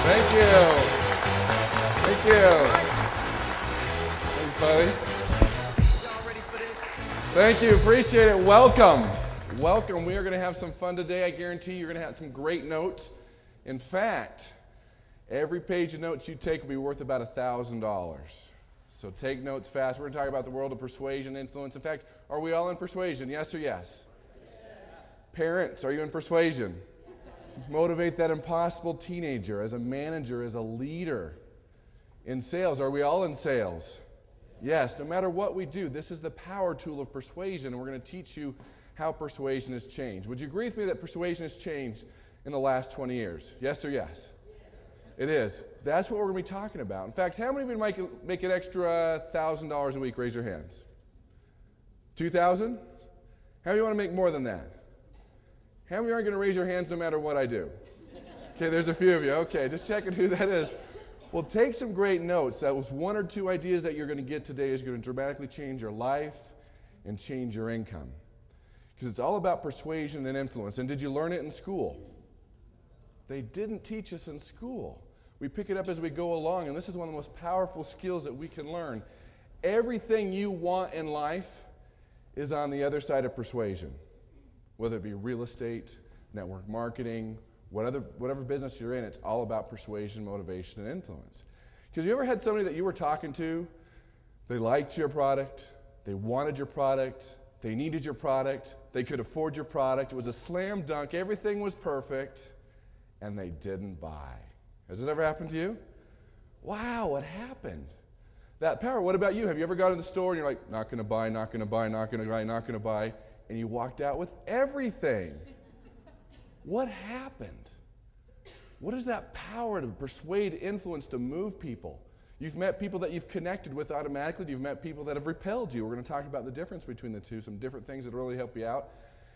Thank you. Thank you. Thanks, buddy. Thank you. Appreciate it. Welcome. Welcome. We are going to have some fun today. I guarantee you're going to have some great notes. In fact, every page of notes you take will be worth about $1,000. So take notes fast. We're going to talk about the world of persuasion, influence. In fact, are we all in persuasion? Yes or yes? Parents, are you in persuasion? Motivate that impossible teenager as a manager, as a leader. In sales, are we all in sales? Yes, no matter what we do, this is the power tool of persuasion, and we're going to teach you how persuasion has changed. Would you agree with me that persuasion has changed in the last 20 years? Yes or yes? It is. That's what we're going to be talking about. In fact, how many of you make an extra $1,000 a week? Raise your hands. 2,000? How many of you want to make more than that? How many aren't going to raise your hands no matter what I do? Okay, there's a few of you. Okay, just checking who that is. Well, take some great notes. That was one or two ideas that you're going to get today is going to dramatically change your life and change your income. Because it's all about persuasion and influence. And did you learn it in school? They didn't teach us in school. We pick it up as we go along, and this is one of the most powerful skills that we can learn. Everything you want in life is on the other side of persuasion. Whether it be real estate, network marketing, whatever business you're in, it's all about persuasion, motivation, and influence. Because you ever had somebody that you were talking to, they liked your product, they wanted your product, they needed your product, they could afford your product, it was a slam dunk, everything was perfect, and they didn't buy. Has it ever happened to you? Wow, what happened? That power. What about you? Have you ever gone to the store and you're like, not going to buy, not going to buy, not going to buy, not going to buy, and you walked out with everything? What happened? What is that power to persuade, influence, to move people? You've met people that you've connected with automatically. You've met people that have repelled you. We're going to talk about the difference between the two, some different things that really help you out.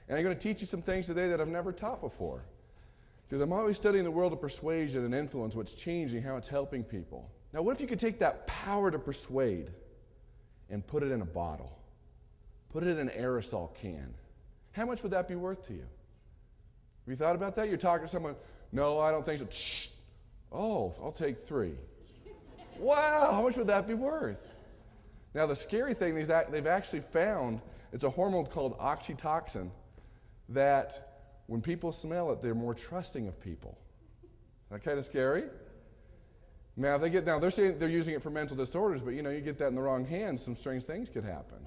And I'm going to teach you some things today that I've never taught before. Because I'm always studying the world of persuasion and influence, what's changing, how it's helping people. Now, what if you could take that power to persuade and put it in a bottle? Put it in an aerosol can. How much would that be worth to you? Have you thought about that? You're talking to someone, no, I don't think so. Shh. Oh, I'll take 3. Wow, how much would that be worth? Now, the scary thing is that they've actually found, it's a hormone called oxytocin, that when people smell it, they're more trusting of people. Isn't that kind of scary? Now, they're saying they're using it for mental disorders, but you get that in the wrong hands, some strange things could happen.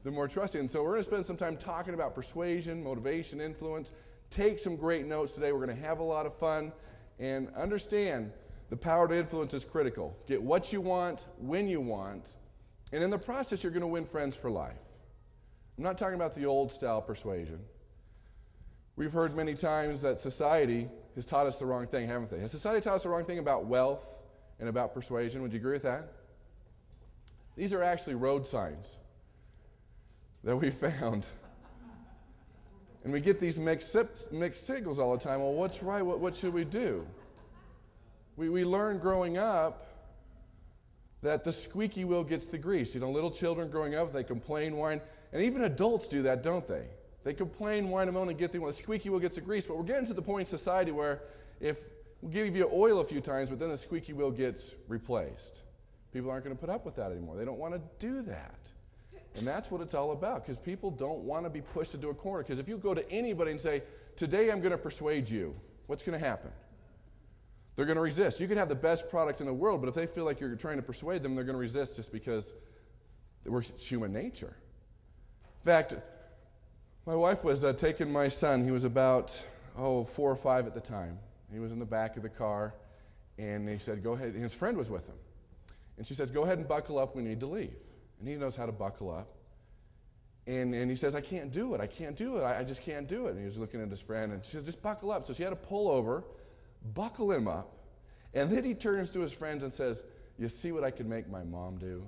They're more trusting. And so we're going to spend some time talking about persuasion, motivation, influence. Take some great notes today. We're going to have a lot of fun. And understand the power to influence is critical. Get what you want, when you want. And in the process, you're going to win friends for life. I'm not talking about the old style persuasion. We've heard many times that society has taught us the wrong thing, haven't they? Has society taught us the wrong thing about wealth and about persuasion? Would you agree with that? These are actually road signs that we found. And we get these mixed signals all the time. Well, what's right? What should we do? We learn growing up that the squeaky wheel gets the grease. Little children growing up, they complain, whine, and even adults do that, don't they? They complain, whine, and moan, and get the squeaky wheel gets the grease. But we're getting to the point in society where if we'll give you oil a few times, but then the squeaky wheel gets replaced. People aren't going to put up with that anymore. They don't want to do that. And that's what it's all about, because people don't want to be pushed into a corner. Because if you go to anybody and say, today I'm going to persuade you, what's going to happen? They're going to resist. You could have the best product in the world, but if they feel like you're trying to persuade them, they're going to resist just because it's human nature. In fact, my wife was taking my son. He was about, 4 or 5 at the time. He was in the back of the car, and he said, go ahead. And his friend was with him. And she says, go ahead and buckle up. We need to leave. And he knows how to buckle up. And he says, I can't do it. I can't do it. I just can't do it. And he was looking at his friend, and she says, just buckle up. So she had to pull over, buckle him up, and then he turns to his friends and says, you see what I can make my mom do?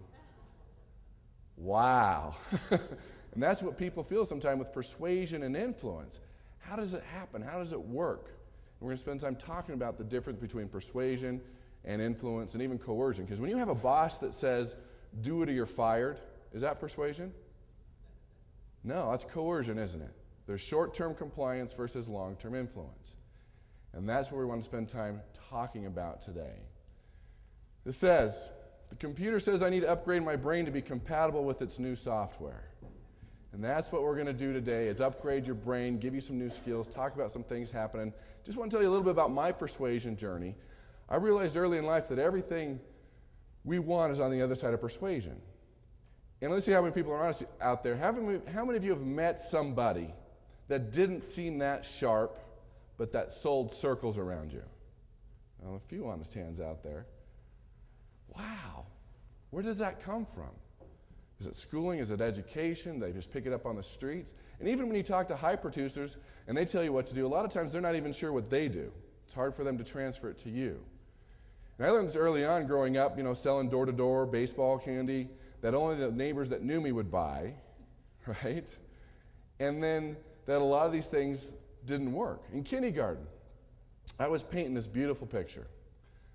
Wow. And that's what people feel sometimes with persuasion and influence. How does it happen? How does it work? And we're going to spend time talking about the difference between persuasion and influence and even coercion. Because when you have a boss that says, do it or you're fired, is that persuasion? No, that's coercion, isn't it? There's short-term compliance versus long-term influence. And that's what we want to spend time talking about today. It says, the computer says I need to upgrade my brain to be compatible with its new software. And that's what we're going to do today, is upgrade your brain, give you some new skills, talk about some things happening. Just want to tell you a little bit about my persuasion journey. I realized early in life that everything we want is on the other side of persuasion. And let's see how many people are honest out there. How many of you have met somebody that didn't seem that sharp, but that sold circles around you? Well, a few honest hands out there. Wow, where does that come from? Is it schooling? Is it education? They just pick it up on the streets? And even when you talk to high producers and they tell you what to do, a lot of times they're not even sure what they do. It's hard for them to transfer it to you. And I learned this early on growing up, selling door-to-door baseball candy that only the neighbors that knew me would buy, right? And then that a lot of these things didn't work. In kindergarten, I was painting this beautiful picture.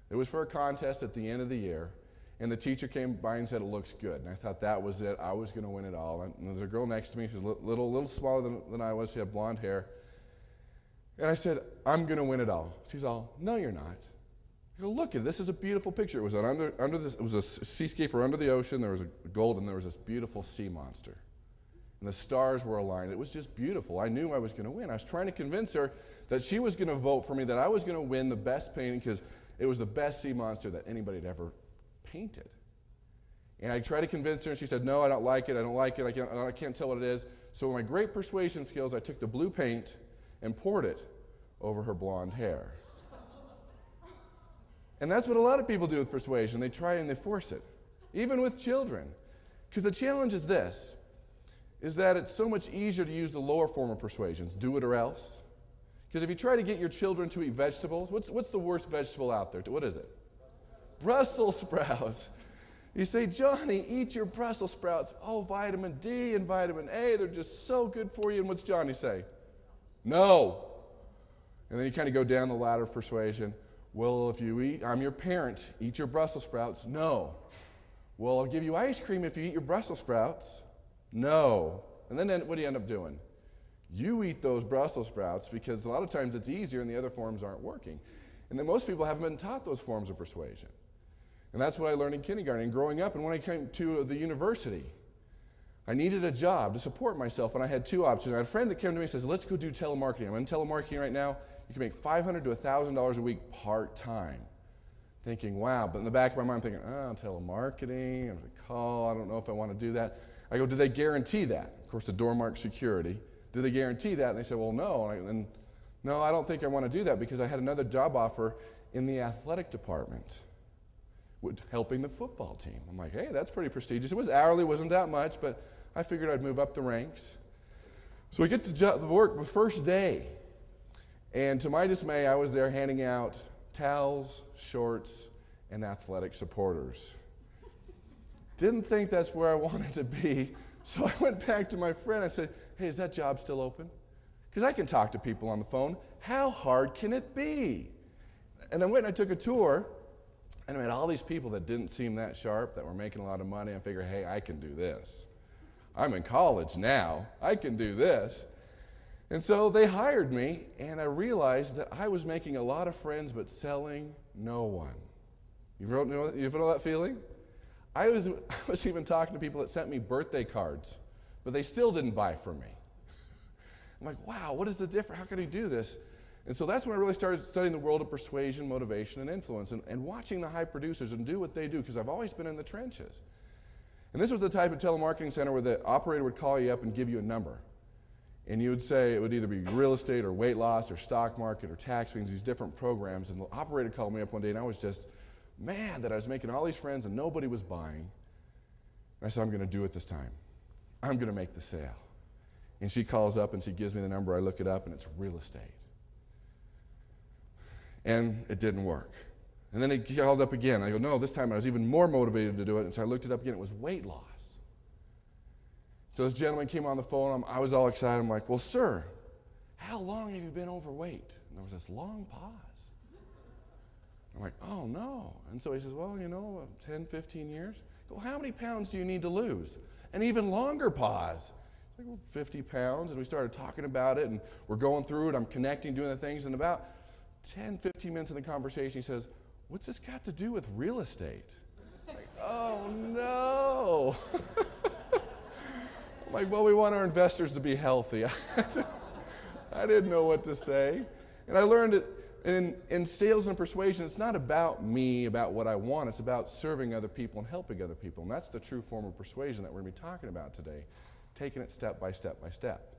It was for a contest at the end of the year, and the teacher came by and said, it looks good. And I thought that was it. I was going to win it all. And there's a girl next to me. She was a little smaller than I was. She had blonde hair. And I said, I'm going to win it all. She's all, no, you're not. I go, look at it. This is a beautiful picture. It was it was a seascaper under the ocean. There was a gold, and there was this beautiful sea monster. And the stars were aligned. It was just beautiful. I knew I was going to win. I was trying to convince her that she was going to vote for me, that I was going to win the best painting because it was the best sea monster that anybody had ever painted. And I tried to convince her, and she said, no, I don't like it. I don't like it. I can't tell what it is. So with my great persuasion skills, I took the blue paint and poured it over her blonde hair. And that's what a lot of people do with persuasion. They try and they force it, even with children. Because the challenge is this, is that it's so much easier to use the lower form of persuasions, do it or else. Because if you try to get your children to eat vegetables, what's the worst vegetable out there? What is it? Brussels sprouts. You say, Johnny, eat your Brussels sprouts. Oh, vitamin D and vitamin A, they're just so good for you. And what's Johnny say? No. And then you kind of go down the ladder of persuasion. Well, if you eat, I'm your parent, eat your Brussels sprouts. No. Well, I'll give you ice cream if you eat your Brussels sprouts. No. And then what do you end up doing? You eat those Brussels sprouts because a lot of times it's easier and the other forms aren't working. And then most people haven't been taught those forms of persuasion. And that's what I learned in kindergarten and growing up. And when I came to the university, I needed a job to support myself, and I had two options. I had a friend that came to me and says, let's go do telemarketing. I'm in telemarketing right now. You can make $500 to $1,000 a week part-time. Thinking, wow. But in the back of my mind, I'm thinking, telemarketing, I'm going to call. I don't know if I want to do that. I go, do they guarantee that? Of course, the door marked security. Do they guarantee that? And they said, well, no. And no, I don't think I want to do that because I had another job offer in the athletic department, helping the football team. I'm like, hey, that's pretty prestigious. It was hourly, wasn't that much, but I figured I'd move up the ranks. So I get to work the first day, and to my dismay, I was there handing out towels, shorts, and athletic supporters. Didn't think that's where I wanted to be, so I went back to my friend. I said, hey, is that job still open? Because I can talk to people on the phone. How hard can it be? And I went and I took a tour, and I met all these people that didn't seem that sharp, that were making a lot of money. I figured, hey, I can do this. I'm in college now. I can do this. And so they hired me, and I realized that I was making a lot of friends but selling no one. You ever know that feeling? I was even talking to people that sent me birthday cards, but they still didn't buy from me. I'm like, wow, what is the difference? How can I do this? And so that's when I really started studying the world of persuasion, motivation, and influence, and watching the high producers and do what they do, because I've always been in the trenches. And this was the type of telemarketing center where the operator would call you up and give you a number. And you would say it would either be real estate or weight loss or stock market or tax things, these different programs. And the operator called me up one day, and I was just mad that I was making all these friends and nobody was buying. And I said, I'm going to do it this time. I'm going to make the sale. And she calls up and she gives me the number. I look it up, and it's real estate. And it didn't work. And then it called up again. I go, no, this time I was even more motivated to do it. And so I looked it up again. It was weight loss. So this gentleman came on the phone. I was all excited. I'm like, well, sir, how long have you been overweight? And there was this long pause. I'm like, oh, no. And so he says, well, 10, 15 years. I go, how many pounds do you need to lose? An even longer pause. Like, well, 50 pounds. And we started talking about it, and we're going through it. I'm connecting, doing the things. And about 10, 15 minutes in the conversation, he says, "What's this got to do with real estate?" Like, oh no. I'm like, well, we want our investors to be healthy. I didn't know what to say. And I learned that in sales and persuasion, it's not about me, about what I want. It's about serving other people and helping other people. And that's the true form of persuasion that we're going to be talking about today, taking it step by step by step.